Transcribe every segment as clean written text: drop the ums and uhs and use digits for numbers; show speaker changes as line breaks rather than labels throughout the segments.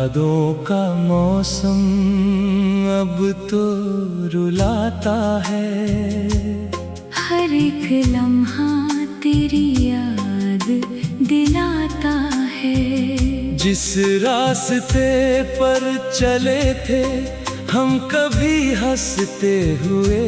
यादों का मौसम अब तो रुलाता है।
हर एक लम्हा तेरी याद दिलाता है।
जिस रास्ते पर चले थे हम कभी हंसते हुए,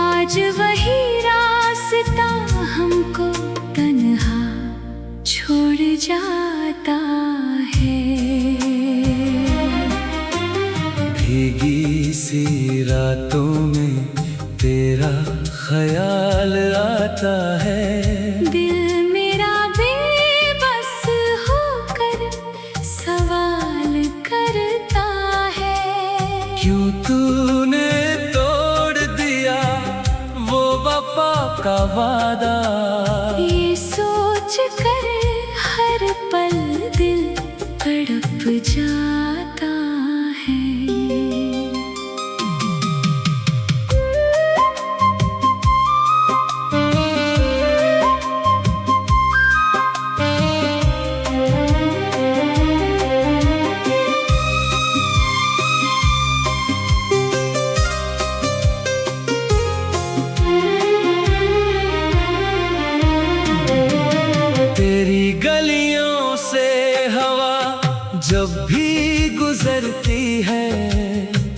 आज वही रास्ता हमको तन्हा छोड़ जाता है।
भीगी सी रातों में तेरा ख्याल आता है।
दिल मेरा बेबस होकर सवाल करता है,
क्यों तूने तोड़ दिया वो वफा का वादा।
ये सोच कर हर पल दिल तड़प जाता है।
तेरी गलियों से हवा जब भी गुजरती है,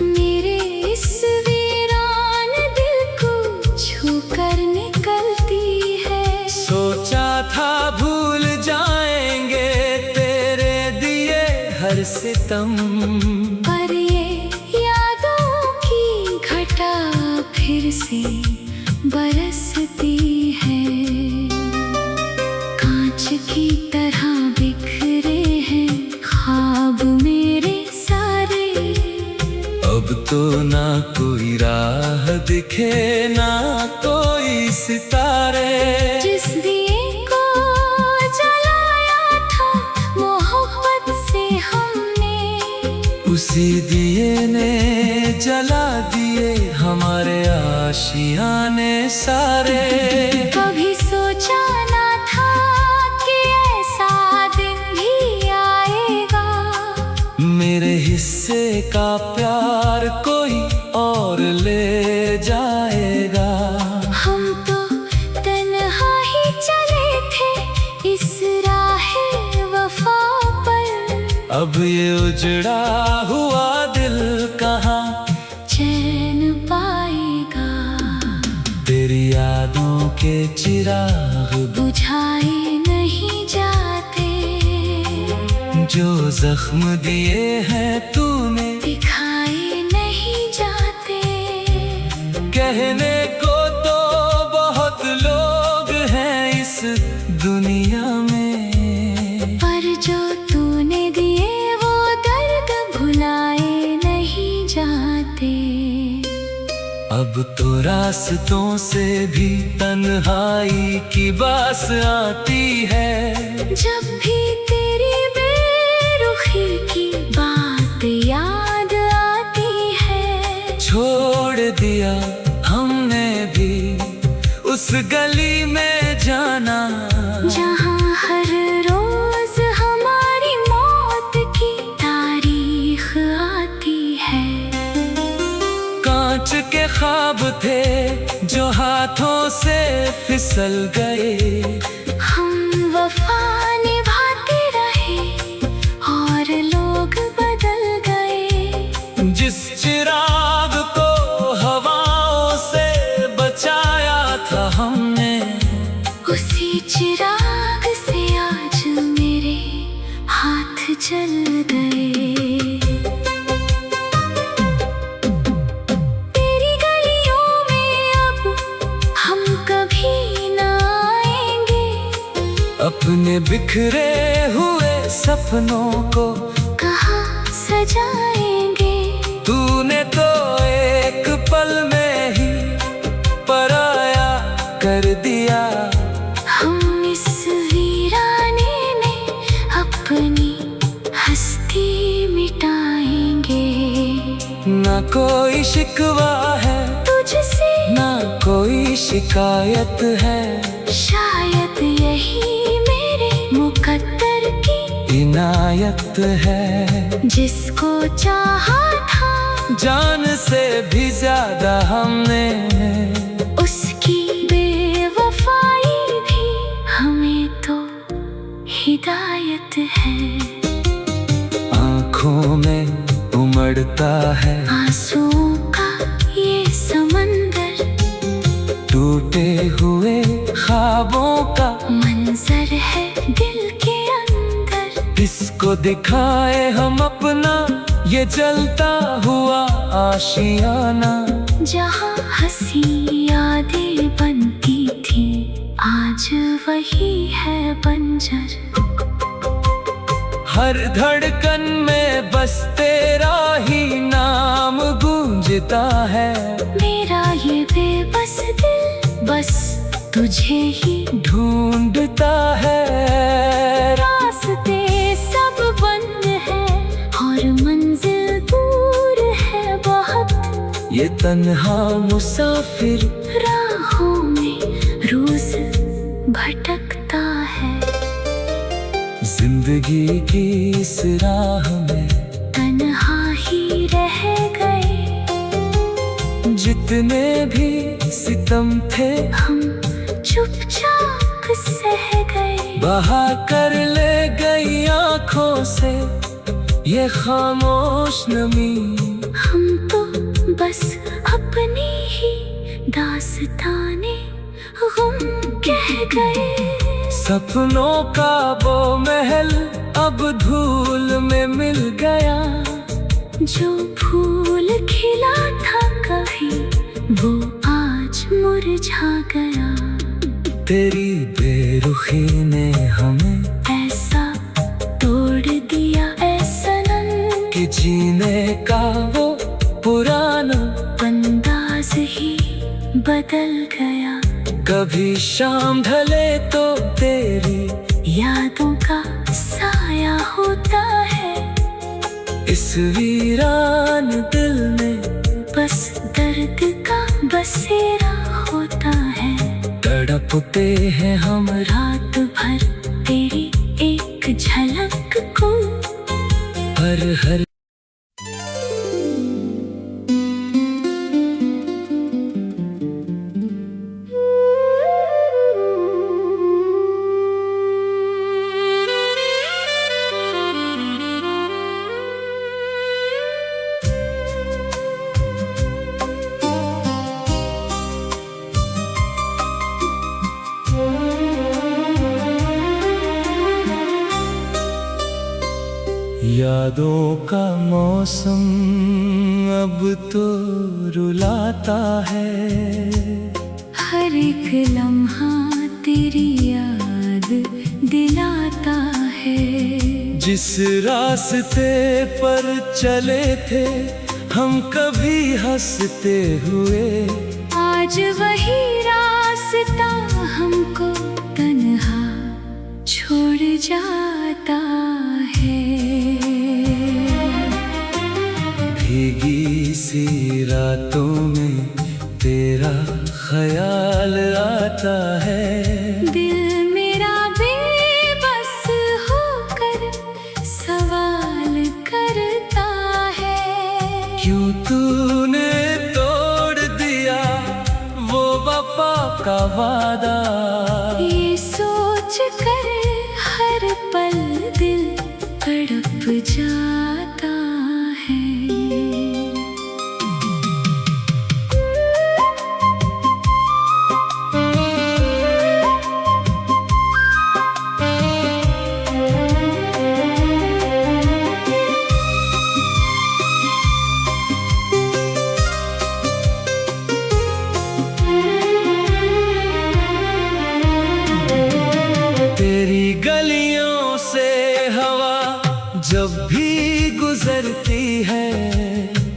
मेरे इस वीरान दिल को छू कर निकलती है।
सोचा था भूल जाएंगे तेरे दिए हर सितम,
पर ये यादों की घटा फिर से बरसती है। कांच की तरह बिखरे हैं ख्वाब मेरे सारे।
अब तो ना कोई राह दिखे ना कोई सितारे।
जिस दिए को जलाया था मोहब्बत से हमने,
उसी दिए ने जला दिए हमारे आशियाने सारे।
कभी सोचा ना था कि ऐसा दिन भी आएगा।
मेरे हिस्से का प्यार कोई और ले जाएगा।
हम तो तन्हा ही चले थे इस राहे वफा पर।
अब ये उजड़ा हुआ दिल कहाँ
चैन पाएगा।
तेरी यादों के चिराग
बुझाए नहीं जाते,
जो जख्म दिए हैं तूने
दिखाए नहीं जाते।
कहने को तो बहुत लोग हैं इस दुनिया में,
पर जो तूने दिए वो दर्द भुलाए नहीं जाते।
अब तो रास्तों से भी तन्हाई की बास आती है।
जब भी तेरी बेरुखी की बात याद आती है,
छोड़ दिया हमने भी उस गली में जाना,
जहाँ हर रोज हमारी मौत की तारीख आती है।
कांच के ख्वाब थे जो हाथों से फिसल गए,
हम वफा निभाते रहे और लोग बदल गए।
जिस चिराग को हवाओं से बचाया था हमने,
उसी चिराग से आज मेरे हाथ जल गए। तेरी गलियों में अब हम कभी ना आएंगे।
अपने बिखरे हुए सपनों को
कहाँ सजाएंगे।
तूने तो एक पल में ही पराया कर दिया।
हम इस वीराने में अपनी हस्ती मिटाएंगे।
ना कोई शिकवा है
तुझसे,
ना कोई शिकायत है।
शायद यही मेरे मुकद्दर की
इन इनायत है।
जिसको चाहा था
जान से भी ज्यादा हमने,
उसकी बेवफाई भी हमें तो हिदायत है।
आँखों में उमड़ता है
आंसुओं का ये समंदर,
टूटे हुए ख्वाबों का
मंजर है दिल के अंदर।
इसको दिखाए हम अपना ये जलता हुआ आशियाना।
जहाँ हंसी यादें बनती थी आज वही है बंजर।
हर धड़कन में बस तेरा ही नाम गूंजता है।
मेरा ये बेबस दिल बस तुझे ही
ढूंढता है।
रास्ते सब बंद हैं और मंजिल दूर है बहुत।
ये तन्हा मुसाफिर
राहों में रोज भटकता है।
जिंदगी की इस राह में
तन्हा ही रह गए।
जितने भी सितम थे
हम चुपचाप सह गए।
बहा कर ले गई आँखों से ये खामोश नमी।
हम तो बस अपनी ही दास्ताने गम कह गए।
सपनों का वो महल अब धूल में मिल गया।
जो फूल खिला था कभी वो आज मुरझा गया।
तेरी बेरुखी ने हमें
ऐसा तोड़ दिया ऐ सनम
कि जीने का वो पुराना
अंदाज ही बदल गया।
कभी शाम ढले तो तेरी
यादों का साया होता है।
इस वीरान दिल में
बस दर्द का बसेरा होता है।
तड़पते हैं हम
रात भर तेरी एक झलक को।
हर यादों का मौसम अब तो रुलाता है।
हर एक लम्हा तेरी याद दिलाता है।
जिस रास्ते पर चले थे हम कभी हंसते हुए,
आज वही रास्ता हमको तन्हा छोड़ जाता है।
भीगी सी रातों में तेरा ख्याल आता है।
दिल मेरा बेबस होकर सवाल करता है।
क्यों तूने तोड़ दिया वो वफा का वादा।
ये सोच कर हर पल दिल तड़प जाता है।
तेरी गलियों से हवा जब भी गुजरती है,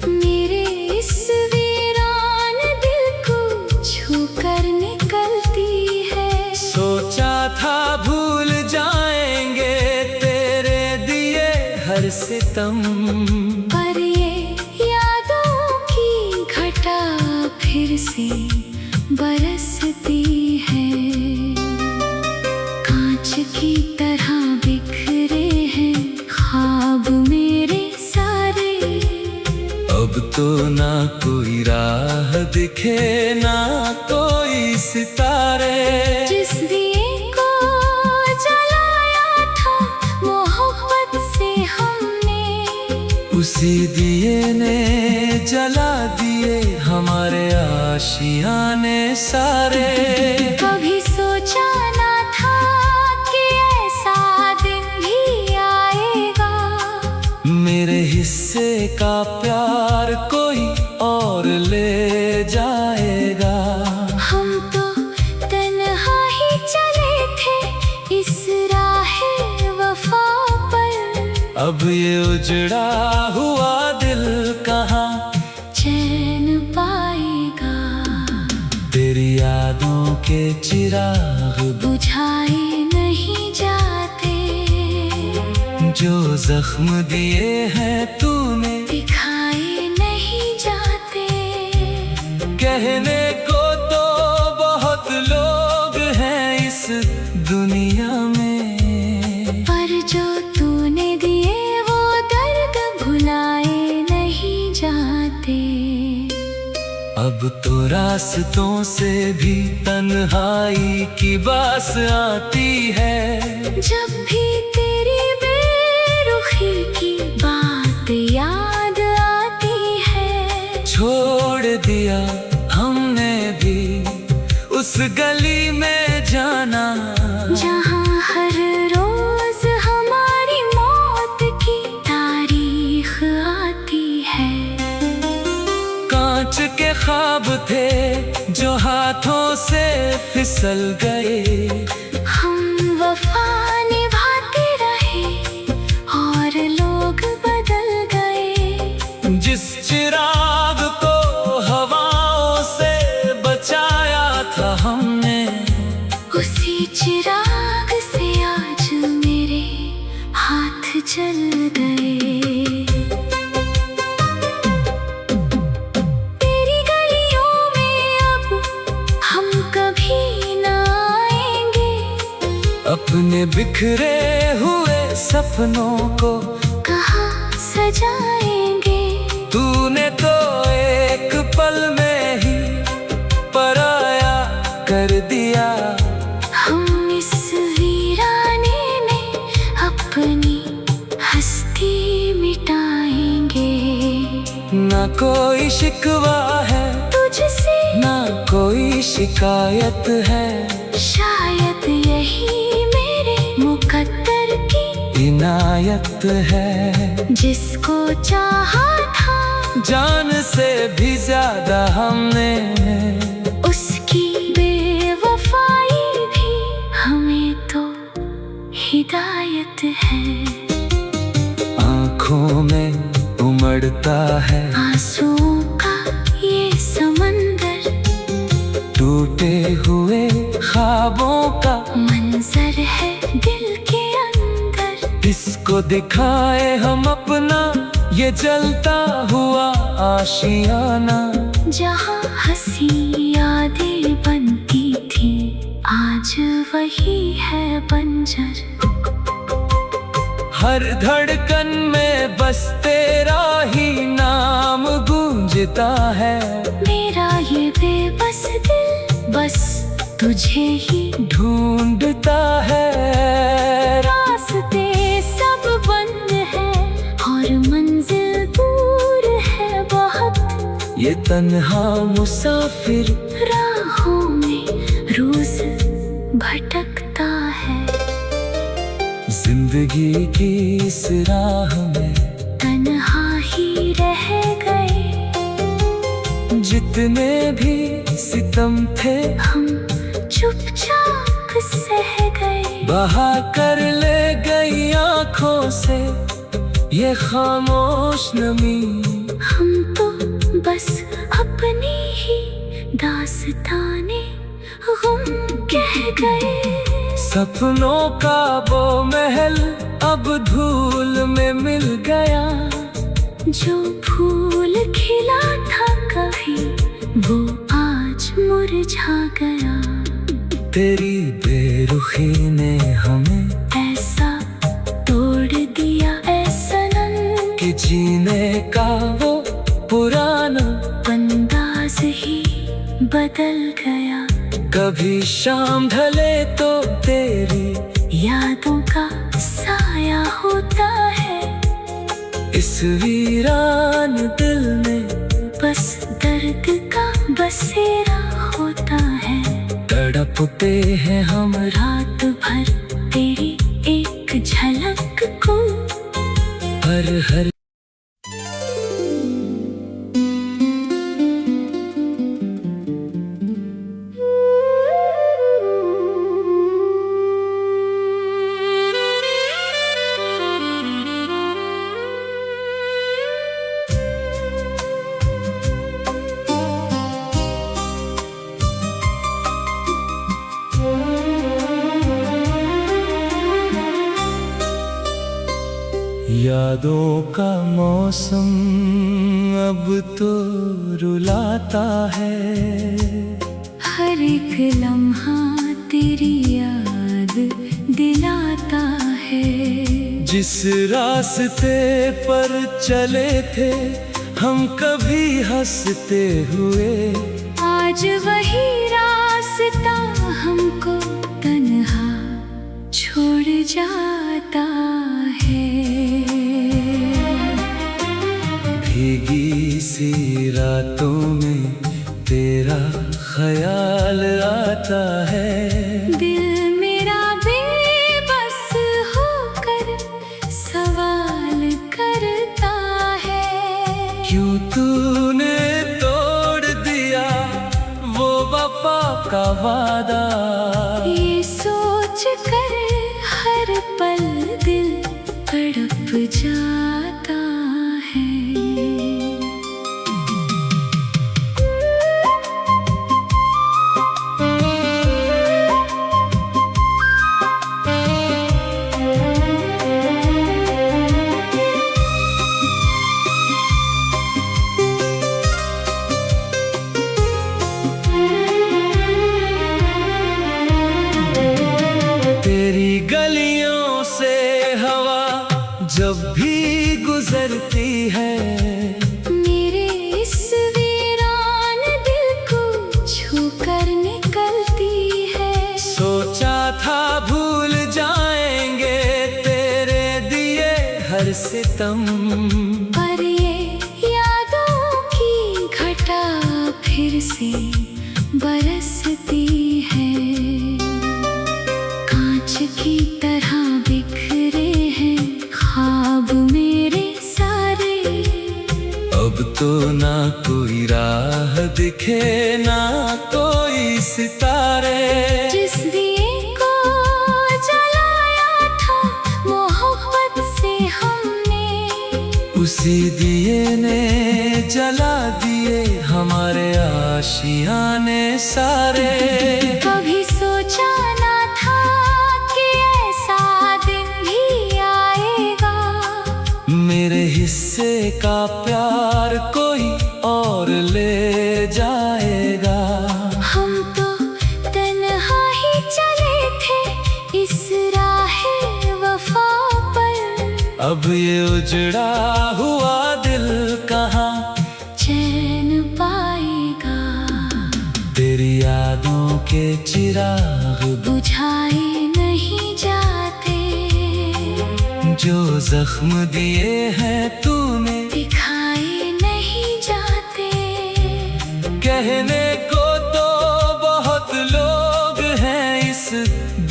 मेरे इस वीरान दिल को छू कर निकलती है।
सोचा था भूल जाएंगे तेरे दिए हर सितम,
पर ये यादों की घटा फिर से बरसती है। कांच की तरह बिखरे हैं
अब तो ना कोई राह दिखे, ना कोई सितारे।
जिस दिए को जलाया था मोहब्बत से हमने,
उसी दिए ने जला दिए हमारे आशियाने सारे।
कभी सोचा ना था कि ऐसा दिन भी आएगा,
मेरे हिस्से का प्यार कोई और ले जाएगा।
हम तो तन्हा ही चले थे इस राहे वफा पर,
अब ये उजड़ा हुआ दिल कहाँ
चैन पाएगा।
तेरी यादों के चिराग
बुझाए नहीं जाते,
जो जख्म दिए हैं तूने
दिखाए नहीं जाते।
कहने को तो बहुत लोग हैं इस दुनिया में,
पर जो तूने दिए वो दर्द भुलाए नहीं जाते।
अब तो रास्तों से भी तन्हाई की बास आती है।
जब भी तेरी बेरुखी की बात याद आती है,
छोड़ दिया हमने भी उस गली में जाना,
जहाँ हर रोज हमारी मौत की तारीख आती है।
कांच के ख्वाब थे जो हाथों से फिसल गए,
हम वफा निभाते रहे और लोग बदल गए।
जिस चिराग को हवाओं से बचाया था हमने,
उसी चिराग से आज मेरे हाथ जल गए। तेरी गलियों में अब हम कभी न आएंगे,
अपने बिखरे हुए सपनों को
कहाँ सजाएंगे।
तूने तो एक पल में ही पराया कर दिया,
हम इस वीराने में अपनी हस्ती मिटाएंगे।
ना कोई शिकवा है
तुझसे
ना कोई शिकायत है,
शायद यही मेरे मुकद्दर की
इनायत है।
जिसको चाहा था
जान से भी ज्यादा हमने,
उसकी बेवफाई भी हमें तो हिदायत है।
आँखों में उमड़ता है
आंसुओं का ये समंदर,
टूटे हुए ख्वाबों का
मंजर है दिल के अंदर।
इसको दिखाए हम अपना ये जलता हुआ आशियाना,
जहाँ हंसी यादें बनती थी आज वही है बंजर।
हर धड़कन में बस तेरा ही नाम गूंजता है।
मेरा ये बेबस दिल बस तुझे ही
ढूंढता है।
रास्ते सब बंद है और मंजिल दूर है बहुत,
ये तन्हा मुसाफिर
राहों में रोज भटकता है।
जिंदगी की इस राह में
तन्हा ही रह गए,
जितने भी सितम थे
हम चुपचाप सह गए।
बहा कर ले गई आँखों से ये खामोश नमी।
हम तो बस अपनी ही दास्ताने गुम कह गए।
सपनों का वो महल अब धूल में मिल गया,
जो फूल खिला था कभी वो आज मुरझा गया।
तेरी बेरुखी ने हमें
ऐसा तोड़ दिया ऐ सनम
कि जीने का वो पूरा
बदल गया।
कभी शाम ढले तो तेरी
यादों का साया होता है।
इस वीरान दिल में
बस दर्द का बसेरा होता है।
तड़पते हैं हम
रात भर तेरी एक झलक को।
हर यादों का मौसम अब तो रुलाता है।
हर एक लम्हा तेरी याद दिलाता है।
जिस रास्ते पर चले थे हम कभी हंसते हुए,
आज वही रास्ता हमको तन्हा छोड़ जाता है।
भीगी सी रातों में तेरा ख्याल आता है।
दिल मेरा बेबस होकर सवाल करता है।
क्यों तूने तोड़ दिया वो वफा का वादा।
ये सोच कर हर पल दिल तड़प जाता है।
तेरी गलियों से हवा जब भी गुजरती है,
मेरे इस वीरान दिल को छूकर निकलती है।
सोचा था भूल जाएंगे तेरे दिए हर सितम,
पर ये यादों की घटा फिर से बरसती है। कांच की तरह बिखरे हैं ख्वाब मेरे सारे।
अब तो ना कोई राह दिखे ना कोई सितारे।
जिस दिए को जलाया था मोहब्बत से हमने,
उसी दिए ने जला दिए हमारे आशियाने सारे।
कभी सोचा ना था कि ऐसा दिन भी आएगा।
मेरे हिस्से का प्यार कोई और ले जाएगा।
हम तो तन्हा ही चले थे इस राहे वफा पर।
अब ये उजड़ा हुआ दिल कहाँ
चैन पाएगा।
तेरी यादों के चिराग
बुझाए नहीं जाते।
जो जख्म दिए हैं तूने
दिखाए नहीं जाते।
कहने को तो बहुत लोग हैं इस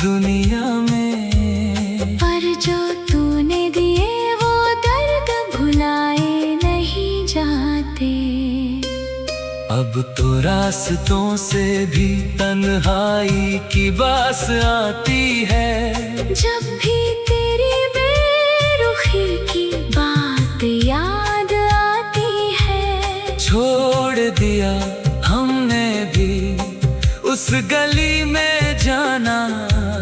दुनिया में,
पर जो तूने दिए वो दर्द भुलाए नहीं जाते।
अब तो रास्तों से भी तन्हाई की बास आती है।
जब भी तेरी बेरुखी की बात याद आती है।
छोड़ दिया हमने भी उस गली में जाना,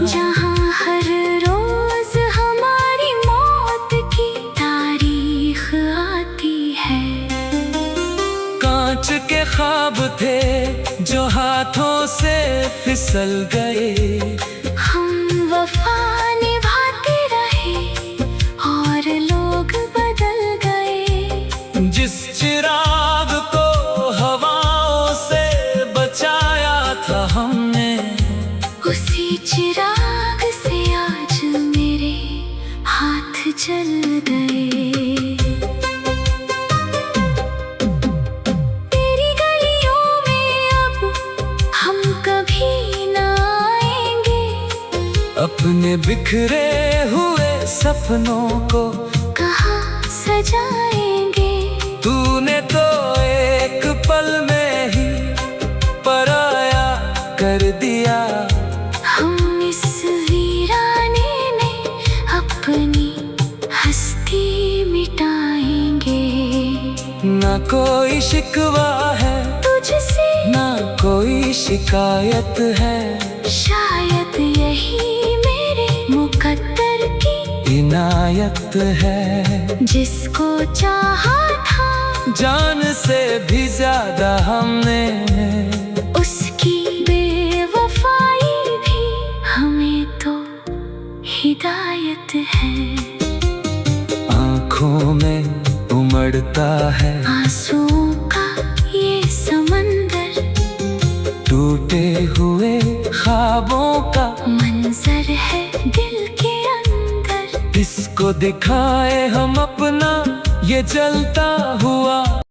जहाँ हर रोज हमारी मौत की तारीख आती है।
कांच के ख्वाब थे जो हाथों से फिसल गए।
हम वफा निभाते रहे और लोग बदल गए।
जिस चिराग को हवाओं से बचा
चल गए। तेरी गलियों में अब हम कभी ना आएंगे,
अपने बिखरे हुए सपनों को
कहाँ सजाएंगे।
तूने तो एक पल में ही पराया कर दिया।
हम इस वीराने में अपनी हस्ती मिटाएंगे।
ना कोई शिकवा है
तुझसे,
ना कोई शिकायत है,
शायद यही मेरे मुकद्दर की
इनायत है।
जिसको चाहा था
जान से भी ज्यादा हमने,
उसकी बेवफाई भी हमें तो हिदायत है।
आँखों में उमड़ता है
आंसुओं का ये समंदर,
टूटे हुए ख्वाबों का
मंजर है दिल के अंदर।
इसको दिखाए हम अपना ये जलता हुआ